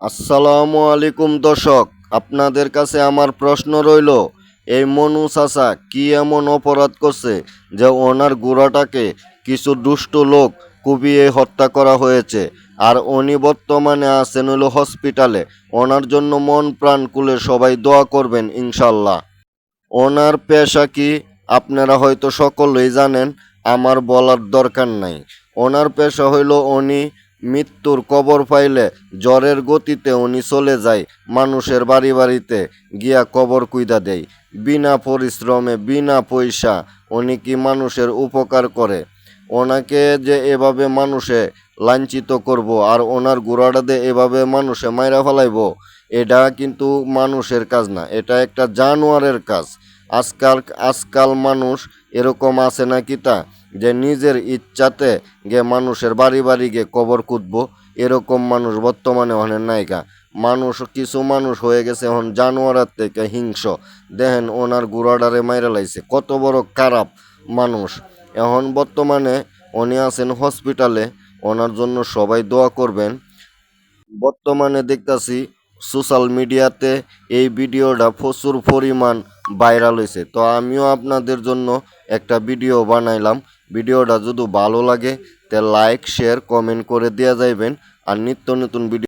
আসসালামু আলাইকুম দর্শক, আপনাদের কাছে আমার প্রশ্ন রইল, এই মনু চাচা কি এমন অপরাধ করছে যে ওনার গুড়াটাকে কিছু দুষ্ট লোক কুপিয়ে হত্যা করা হয়েছে? আর উনি বর্তমানে আছেন হলো হসপিটালে। ওনার জন্য মন প্রাণ খুলে সবাই দোয়া করবেন ইনশাল্লাহ। ওনার পেশা কি আপনারা হয়তো সকলেই জানেন, আমার বলার দরকার নাই। ওনার পেশা হইল উনি মৃত্যুর কবর পাইলে জ্বরের গতিতে উনি চলে যায় মানুষের বাড়ি বাড়িতে গিয়া কবর কুইদা দেয়। বিনা পরিশ্রমে বিনা পয়সা উনি কি মানুষের উপকার করে। ওনাকে যে এভাবে মানুষে লাঞ্ছিত করব আর ওনার গোড়াটাতে এভাবে মানুষে মাইরা ফেলাইব, এটা কিন্তু মানুষের কাজ না, এটা একটা জানোয়ারের কাজ। আজকাল আজকাল মানুষ এরকম আছে নাকি তা যে নিজের ইচ্ছাতে গে মানুষের বাড়ি বাড়ি গিয়ে কবর কুদবো? এরকম মানুষ বর্তমানে অনেক নায়িকা। মানুষ কিছু মানুষ হয়ে গেছে এখন জানোয়ারের থেকে হিংস্র। দেখেন ওনার গুড়াডারে মাইরা লাইছে, কত বড় খারাপ মানুষ। এখন বর্তমানে উনি আছেন হসপিটালে, ওনার জন্য সবাই দোয়া করবেন। বর্তমানে দেখতাছি সোশ্যাল মিডিয়াতে এই ভিডিওটা প্রচুর পরিমাণ ভাইরাল হয়েছে, তো আমিও আপনাদের জন্য একটা ভিডিও বানাইলাম। ভিডিওটা যদি ভালো লাগে তে লাইক শেয়ার কমেন্ট করে দেওয়া যাইবেন। আর নিত্য নতুন ভিডিও